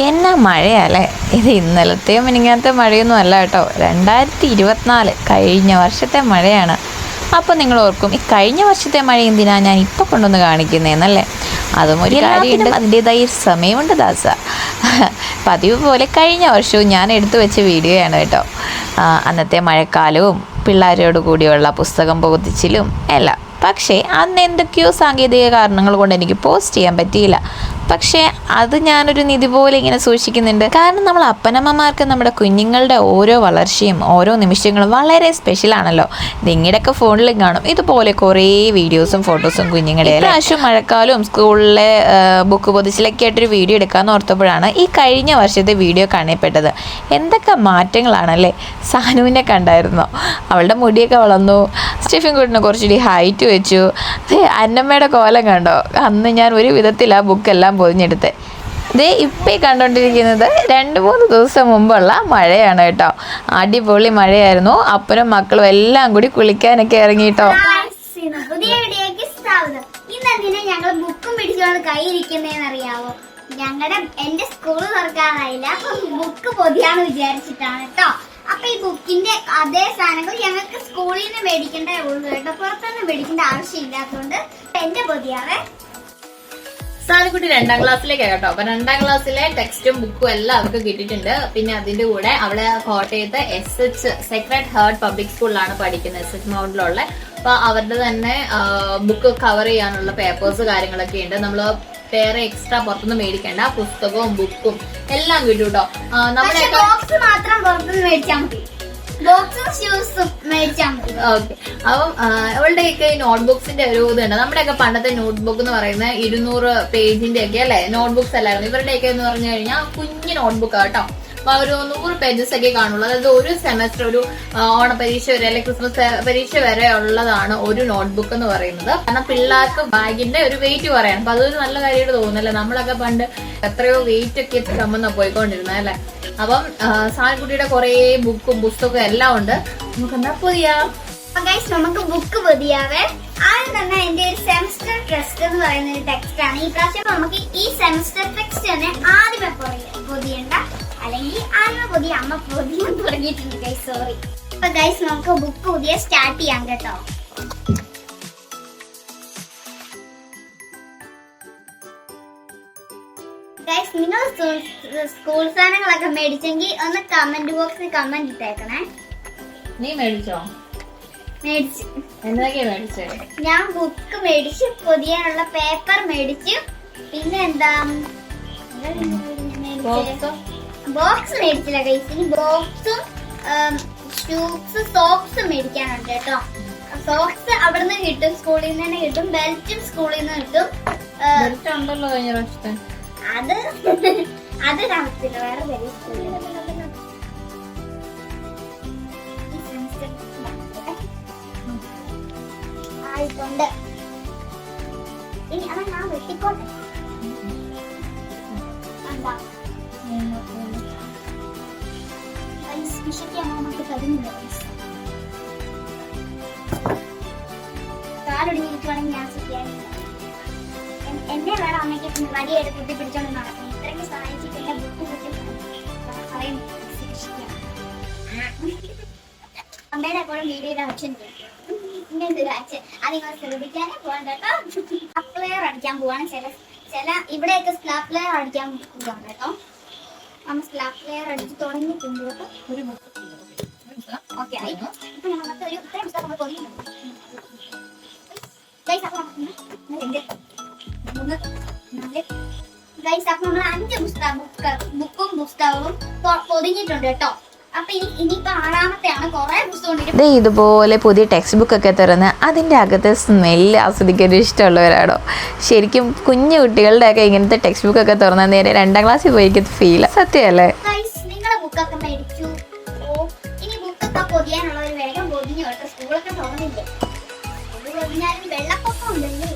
എന്നാ മഴയല്ലേ ഇത്! ഇന്നലത്തെയും മിനിങ്ങാത്ത മഴയൊന്നും അല്ല കേട്ടോ, 2024 കഴിഞ്ഞ വർഷത്തെ മഴയാണ്. അപ്പോൾ നിങ്ങൾ ഓർക്കും, ഈ കഴിഞ്ഞ വർഷത്തെ മഴ എന്തിനാ ഞാൻ ഇപ്പോൾ കൊണ്ടുവന്ന് കാണിക്കുന്നതെന്നല്ലേ? അതും ഒരു കാര്യമുണ്ട്, അതിൻ്റെതായ സമയമുണ്ട് ദാസ. പതിവ് പോലെ കഴിഞ്ഞ വർഷവും ഞാൻ എടുത്തു വെച്ച വീഡിയോയാണ് കേട്ടോ. അന്നത്തെ മഴക്കാലവും പിള്ളേരോട് കൂടിയുള്ള പുസ്തകം പൊതിച്ചിലും എല്ലാം. പക്ഷേ അന്ന് എന്തൊക്കെയോ സാങ്കേതിക കാരണങ്ങൾ കൊണ്ട് എനിക്ക് പോസ്റ്റ് ചെയ്യാൻ പറ്റിയില്ല. പക്ഷേ അത് ഞാനൊരു നിധി പോലെ ഇങ്ങനെ സൂക്ഷിക്കുന്നുണ്ട്. കാരണം നമ്മൾ അപ്പനമ്മമാർക്ക് നമ്മുടെ കുഞ്ഞുങ്ങളുടെ ഓരോ വളർച്ചയും ഓരോ നിമിഷങ്ങളും വളരെ സ്പെഷ്യലാണല്ലോ. നിങ്ങളുടെയൊക്കെ ഫോണിലും കാണും ഇതുപോലെ കുറേ വീഡിയോസും ഫോട്ടോസും കുഞ്ഞുങ്ങളുടെ. പ്രാവശ്യം മഴക്കാലവും സ്കൂളിലെ ബുക്ക് പൊതിച്ചിലൊക്കെ ആയിട്ടൊരു വീഡിയോ എടുക്കാമെന്ന് ഓർത്തപ്പോഴാണ് ഈ കഴിഞ്ഞ വർഷത്തെ വീഡിയോ കാണപ്പെട്ടത്. എന്തൊക്കെ മാറ്റങ്ങളാണല്ലേ! സാനുവിനെ കണ്ടായിരുന്നോ? അവളുടെ മുടിയൊക്കെ വളർന്നു. സ്റ്റെഫിൻ കുട്ടിനെ കുറച്ചുകൂടി ഹൈറ്റ് വെച്ചു. അന്നമ്മയുടെ കോലം കണ്ടോ? അന്ന് ഞാൻ ഒരു വിധത്തിൽ ആ ബുക്കെല്ലാം പൊതിഞ്ഞെടുത്ത്. ഇതേ ഇപ്പം കണ്ടുകൊണ്ടിരിക്കുന്നത് 2-3 ദിവസം മുമ്പുള്ള മഴയാണ് കേട്ടോ. അടിപൊളി മഴയായിരുന്നു. അപ്പനും മക്കളും എല്ലാം കൂടി കുളിക്കാനൊക്കെ ഇറങ്ങി കേട്ടോ. പുതിയ വീഡിയോയ്ക്ക് സ്വാഗതം. ഇന്നെന്തിനാ ഞങ്ങൾ ബുക്കും പിടിച്ചുകൊണ്ട് കൈയിരിക്കുന്നതെന്നറിയാവോ? എന്റെ സ്കൂള് തുറക്കാറായില്ല, അപ്പൊ ബുക്ക് പൊതിയാന്ന് വിചാരിച്ചിട്ടാണ് കേട്ടോ. അപ്പൊ ഈ ബുക്കിന്റെ അതേ സാധനങ്ങൾ ഞങ്ങൾക്ക് സ്കൂളിൽ നിന്ന് മേടിക്കേണ്ടേ ഉള്ളൂ കേട്ടോ, പുറത്തൊന്നും മേടിക്കേണ്ട ആവശ്യമില്ലാത്തതുകൊണ്ട് എന്റെ പൊതിയാവേ. സാനുക്കുട്ടി 2ാം ക്ലാസ്സിലേക്കാണ് കേട്ടോ. അപ്പൊ 2ാം ക്ലാസ്സിലെ ടെക്സ്റ്റും ബുക്കും എല്ലാം അവർക്ക് കിട്ടിയിട്ടുണ്ട്. പിന്നെ അതിന്റെ കൂടെ അവിടെ കോട്ടയത്ത് SH സെക്രഡ് ഹാർട്ട് പബ്ലിക് സ്കൂളിലാണ് പഠിക്കുന്നത്, SH മൗണ്ടിലുള്ള. അപ്പൊ അവരുടെ തന്നെ ബുക്ക് കവർ ചെയ്യാനുള്ള പേപ്പേഴ്സ് കാര്യങ്ങളൊക്കെ ഉണ്ട്. നമ്മള് വേറെ എക്സ്ട്രാ പുറത്തുനിന്ന് മേടിക്കേണ്ട, പുസ്തകവും ബുക്കും എല്ലാം കിട്ടും കേട്ടോ. നമ്മുടെ ബോക്സ് മാത്രം പുറത്തുനിന്ന് മേടിച്ചാൽ മതി, ബോക്സും ഷൂസും മേടിച്ചാൽ മതി. ഓക്കെ. അപ്പം അവളുടെയൊക്കെ ഈ നോട്ട്ബുക്സിന്റെ ഒരു ഇതുണ്ട്. നമ്മുടെയൊക്കെ പണ്ടത്തെ നോട്ട്ബുക്ക് എന്ന് പറയുന്നത് 200 പേജിന്റെ ഒക്കെ അല്ലെ നോട്ട്ബുക്സ് അല്ലായിരുന്നു. ഇവരുടെയൊക്കെ എന്ന് പറഞ്ഞു കഴിഞ്ഞാൽ കുഞ്ഞു നോട്ട്ബുക്ക് കേട്ടോ. അപ്പൊ ഒരു 100 പേജസ് ഒക്കെ കാണുള്ളൂ. അതായത് ഒരു സെമസ്റ്റർ, ഒരു ഓണപരീക്ഷ വരെ അല്ലെങ്കിൽ ക്രിസ്മസ് പരീക്ഷ വരെ ഉള്ളതാണ് ഒരു നോട്ട്ബുക്ക് എന്ന് പറയുന്നത്. കാരണം പിള്ളേർക്ക് ബാഗിന്റെ ഒരു വെയിറ്റ് പറയാം. അപ്പൊ അതൊരു നല്ല കാര്യമായിട്ട് തോന്നുന്നല്ലേ. നമ്മളൊക്കെ പണ്ട് എത്രയോ വെയിറ്റ് ഒക്കെ ചുമന്ന പോയിക്കൊണ്ടിരുന്നത് അല്ലെ. അപ്പം സാൻകുട്ടിയുടെ കുറെ ബുക്കും പുസ്തകവും എല്ലാം ഉണ്ട്. നമുക്ക് എന്താ പൊതിയാം? നമുക്ക് ബുക്ക് പൊതിയാവേ. ആദ്യം തന്നെ എന്റെ ഒരു സെമസ്റ്റർ ടെക്സ്റ്റ് എന്ന് പറയുന്ന ഒരു ടെക്സ്റ്റ് ആണ്. ഈ പ്രാവശ്യം നമുക്ക് ഈ സെമസ്റ്റർ ടെക്സ്റ്റ് തന്നെ ആദ്യമേ പൊതിയണ്ട, അല്ലെങ്കിൽ ആദ്യമേ പൊതിയ അമ്മ പൊതിയാൻ തുടങ്ങിയിട്ടുണ്ട് ഗൈസ്, സോറി. അപ്പൊ ഗൈസ് നമുക്ക് ബുക്ക് പൊതിയ സ്റ്റാർട്ട് ചെയ്യാം കേട്ടോ. ഗൈസ് നിങ്ങൾ സ്കൂൾ സാധനങ്ങളൊക്കെ മേടിച്ചെങ്കിൽ ഒന്ന് കമന്റ് ബോക്സിൽ കമന്റ് ഇട്ടേക്കണേ. നീ മേടിച്ചോ? മേടിച്ചു. എന്തൊക്കെയാ മേടിച്ചേ? ഞാൻ ബുക്ക് മേടിച്ചു, പൊതിയാനുള്ള പേപ്പർ മേടിച്ചു, പിന്നെ എന്താ ബോക്സ് മേടിച്ചില്ല ഗൈസ്. ഇനി ബോക്സും ഷൂസ് സോക്സും മേടിക്കാനുണ്ട് കേട്ടോ. സോക്സ് അവിടുന്ന് കിട്ടും, സ്കൂളിൽ നിന്ന് തന്നെ കിട്ടും. ബെൽറ്റും സ്കൂളിൽ നിന്ന് കിട്ടും. ഉണ്ടല്ലോ കഴിഞ്ഞ പ്രാവശ്യത്തെ. അത് കാണത്തില്ല, വേറെ വലിയ സ്കൂളിൽ ആയിട്ടുണ്ട്. ഇനി അത് ഞാൻ വെട്ടിക്കോട്ടെ. നമുക്ക് തരുന്നില്ല. കാലൊടിഞ്ഞിരിക്കുവാണെങ്കിൽ ഞാൻ ശരിയായില്ല. എന്നെ വേണം അമ്മയ്ക്ക് വടിയെടുത്ത് കുത്തി പിടിച്ചോണ്ട് നടക്കും. ഇത്രയ്ക്ക് സഹായിച്ചിട്ട് എന്റെ ബുക്ക് അമ്മയുടെ എപ്പോഴും വീഡിയോയുടെ അച്ഛൻ ഇങ്ങനത്തെ ഒരു അച്ഛൻ. അത് നിങ്ങൾ ശ്രദ്ധിക്കാനേ പോകണ്ട കേട്ടോ. സ്ലാപ്ലെയർ അടിക്കാൻ പോവാണ്. ചില ഇവിടെയൊക്കെ സ്ലാപ്ലെയർ അടിക്കാൻ പോവാണ് കേട്ടോ. നമ്മൾ സ്ലാപ്ലെയർ അടിച്ച് തുടങ്ങിയിട്ടുണ്ട് കേട്ടോ. ഒരു ബുക്ക് ഓക്കെ ആയി. ഇപ്പൊ നമുക്ക് ഒരു ഇത്രയും പുസ്തകം നമ്മൾ പൊതിയുന്നുണ്ട്. അപ്പൊ നമ്മൾ 5 ബുക്കും പുസ്തകവും പൊതിഞ്ഞിട്ടുണ്ട് കേട്ടോ. അപ്പൊ ഇനിയിപ്പോ 6ാമത്തെയാണ്. കുറെ പുസ്തകം ഇതുപോലെ പുതിയ ടെക്സ്റ്റ് ബുക്കൊക്കെ തുറന്ന് അതിൻ്റെ അകത്തെ സ്മെല്ല് ആസ്വദിക്കാൻ ഇഷ്ടമുള്ളവരാണോ? ശരിക്കും കുഞ്ഞു കുട്ടികളുടെ ഒക്കെ ഇങ്ങനത്തെ ടെക്സ്റ്റ് ബുക്കൊക്കെ തുറന്ന നേരെ 2ാം ക്ലാസ്സിൽ പോയിരിക്കും ഫീൽ. സത്യമല്ലേ? നിങ്ങളെ ബുക്കൊക്കെ മേടിച്ചു. ഇനി ബുക്കൊക്കെ പൊതിയാനുള്ളവർ വേഗം പൊതിഞ്ഞു കേട്ടോ. സ്കൂളൊക്കെ തുറന്നില്ലേ, പൊതിഞ്ഞാലും വെള്ളപ്പൊക്കം ഉണ്ടല്ലേ.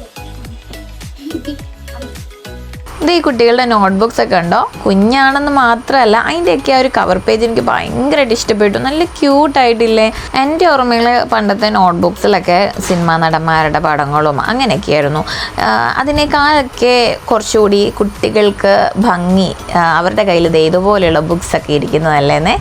ഇത് ഈ കുട്ടികളുടെ നോട്ട്ബുക്സ് ഒക്കെ ഉണ്ടോ, കുഞ്ഞാണെന്ന് മാത്രമല്ല അതിൻ്റെയൊക്കെ ആ ഒരു കവർ പേജ് എനിക്ക് ഭയങ്കരമായിട്ട് ഇഷ്ടപ്പെട്ടു. നല്ല ക്യൂട്ടായിട്ടില്ലേ. എൻ്റെ ഓർമ്മയിൽ പണ്ടത്തെ നോട്ട്ബുക്സിലൊക്കെ സിനിമാ നടന്മാരുടെ പടങ്ങളും അങ്ങനെയൊക്കെയായിരുന്നു. അതിനേക്കാളൊക്കെ കുറച്ചുകൂടി കുട്ടികൾക്ക് ഭംഗി അവരുടെ കയ്യിൽ ഇതുപോലെയുള്ള ബുക്സൊക്കെ ഇരിക്കുന്നതല്ലേന്നേ.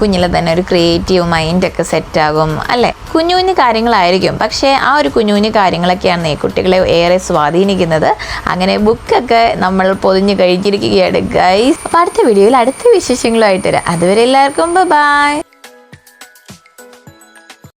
കുഞ്ഞിലെ തന്നെ ഒരു ക്രിയേറ്റീവ് മൈൻഡൊക്കെ സെറ്റാകും അല്ലേ. കുഞ്ഞു കുഞ്ഞു കാര്യങ്ങളായിരിക്കും, പക്ഷേ ആ ഒരു കുഞ്ഞു കുഞ്ഞു കാര്യങ്ങളൊക്കെയാണ് ഈ കുട്ടികളെ ഏറെ സ്വാധീനിക്കുന്നത്. അങ്ങനെ ബുക്കൊക്കെ നമ്മൾ പൊതിഞ്ഞ് കഴിഞ്ഞിരിക്കുകയാണ് ഗൈസ്. അപ്പോൾ അടുത്ത വീഡിയോയിൽ അടുത്ത വിശേഷങ്ങളുമായിട്ട് വരാം. അതുവരെ എല്ലാവർക്കും ബൈ.